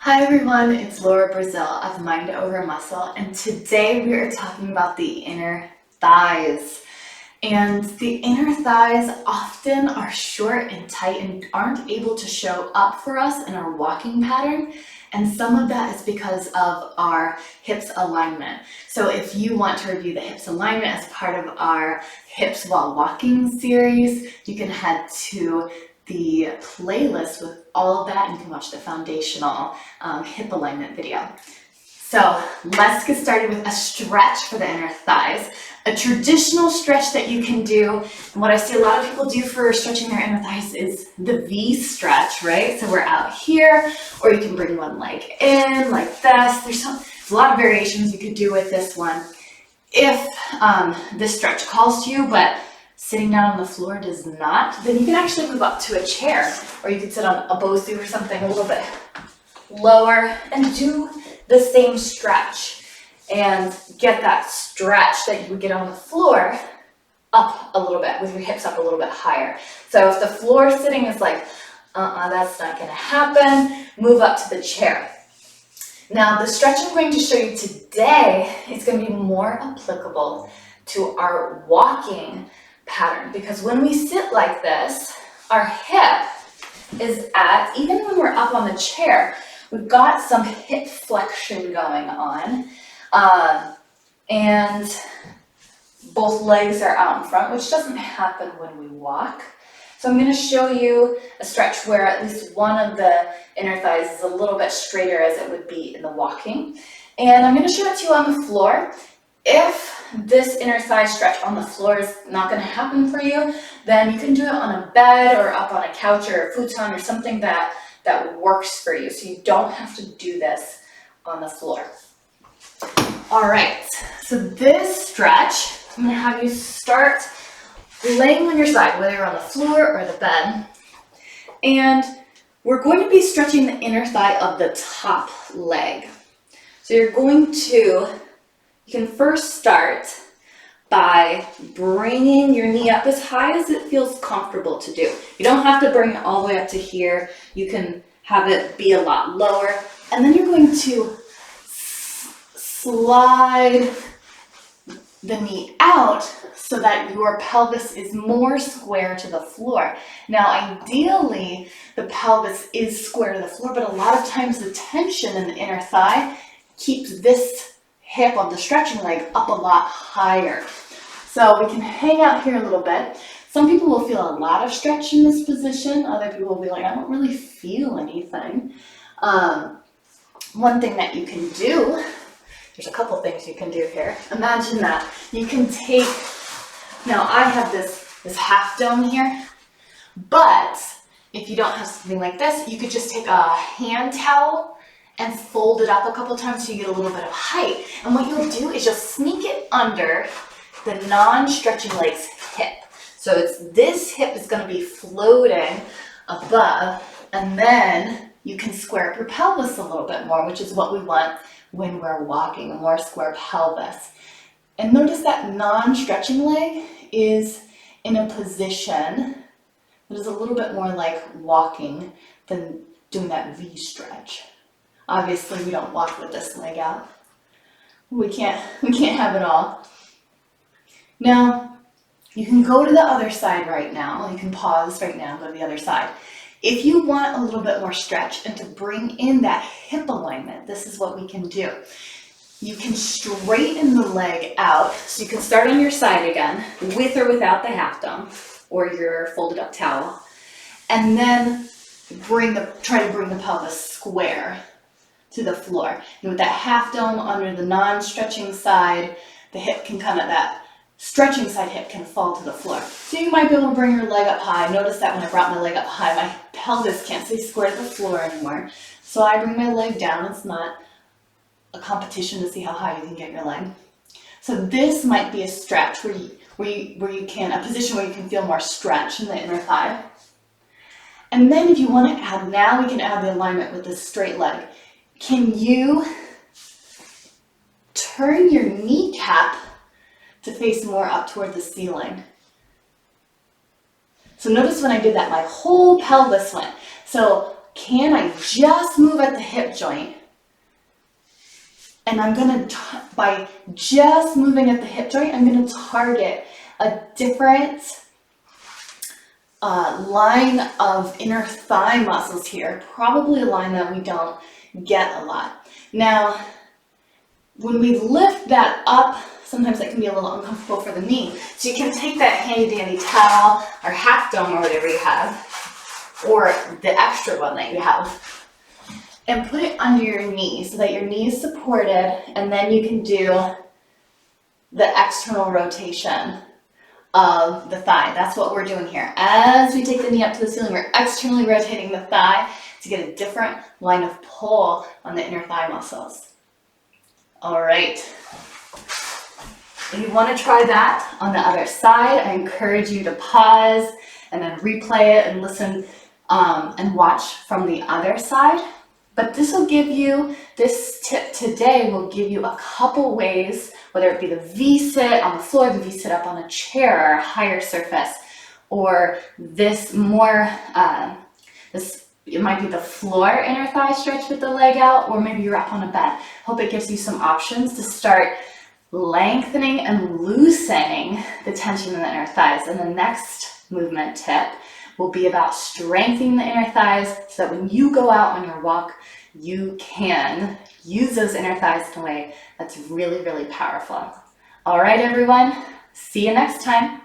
Hi everyone, it's Laura Brazil of Mind Over Muscle, and today we are talking about the inner thighs. And the inner thighs often are short and tight and aren't able to show up for us in our walking pattern. And some of that is because of our hips alignment. So if you want to review the hips alignment as part of our hips while walking series, you can head to the playlist with all of that and you can watch the foundational hip alignment video. So let's get started with a stretch for the inner thighs. A traditional stretch that you can do, and what I see a lot of people do for stretching their inner thighs is the V stretch, right? So we're out here, or you can bring one leg in like this. There's a lot of variations you could do with this one if this stretch calls to you, but sitting down on the floor does not, then you can actually move up to a chair, or you could sit on a Bosu or something a little bit lower and do the same stretch and get that stretch that you would get on the floor up a little bit with your hips up a little bit higher. So if the floor sitting is like, that's not going to happen, move up to the chair. Now the stretch I'm going to show you today is going to be more applicable to our walking pattern, because when we sit like this, our hip is at, even when we're up on the chair, we've got some hip flexion going on, and both legs are out in front, which doesn't happen when we walk. So I'm going to show you a stretch where at least one of the inner thighs is a little bit straighter as it would be in the walking, and I'm going to show it to you on the floor. If this inner thigh stretch on the floor is not going to happen for you, then you can do it on a bed or up on a couch or a futon or something that works for you, so you don't have to do this on the floor. All right, so this stretch, I'm going to have you start laying on your side, whether you're on the floor or the bed, and we're going to be stretching the inner thigh of the top leg. So you're going to, you can first start by bringing your knee up as high as it feels comfortable to do. You don't have to bring it all the way up to here. You can have it be a lot lower. And then you're going to slide the knee out so that your pelvis is more square to the floor. Now, ideally, the pelvis is square to the floor, but a lot of times the tension in the inner thigh keeps this hip of the stretching leg up a lot higher. So we can hang out here a little bit. Some people will feel a lot of stretch in this position. Other people will be like, I don't really feel anything. One thing that you can do, there's a couple things you can do here. Imagine that you can take, now I have this half dome here, but if you don't have something like this, you could just take a hand towel and fold it up a couple times so you get a little bit of height. And what you'll do is you'll sneak it under the non-stretching leg's hip. So it's this hip is going to be floating above, and then you can square up your pelvis a little bit more, which is what we want when we're walking, a more square pelvis. And notice that non-stretching leg is in a position that is a little bit more like walking than doing that V stretch. Obviously, we don't walk with this leg out. We can't have it all. Now, you can go to the other side right now. You can pause right now and go to the other side. If you want a little bit more stretch and to bring in that hip alignment, this is what we can do. You can straighten the leg out. So you can start on your side again, with or without the half dome or your folded up towel. And then try to bring the pelvis square to the floor. And with that half dome under the non-stretching side, the hip can kind of, that stretching side hip can fall to the floor. So you might be able to bring your leg up high. Notice that when I brought my leg up high, my pelvis can't stay square to the floor anymore. So I bring my leg down. It's not a competition to see how high you can get your leg. So this might be a stretch where you can, a position where you can feel more stretch in the inner thigh. And then if you want to add, now we can add the alignment with this straight leg. Can you turn your kneecap to face more up toward the ceiling? So notice when I did that, my whole pelvis went. So can I just move at the hip joint? And I'm gonna, by just moving at the hip joint, I'm gonna target a different line of inner thigh muscles here, probably a line that we don't get a lot. Now, when we lift that up, sometimes that can be a little uncomfortable for the knee. So you can take that handy dandy towel or half dome or whatever you have, or the extra one that you have, and put it under your knee so that your knee is supported, and then you can do the external rotation of the thigh. That's what we're doing here. As we take the knee up to the ceiling, we're externally rotating the thigh to get a different line of pull on the inner thigh muscles. All right. If you want to try that on the other side, I encourage you to pause and then replay it and listen and watch from the other side. But this tip today will give you a couple ways, whether it be the V-sit on the floor, the V-sit up on a chair or a higher surface, or this more, it might be the floor inner thigh stretch with the leg out, or maybe you're up on a bed. Hope it gives you some options to start lengthening and loosening the tension in the inner thighs. And the next movement tip will be about strengthening the inner thighs so that when you go out on your walk, you can use those inner thighs in a way that's really, really powerful. All right, everyone. See you next time.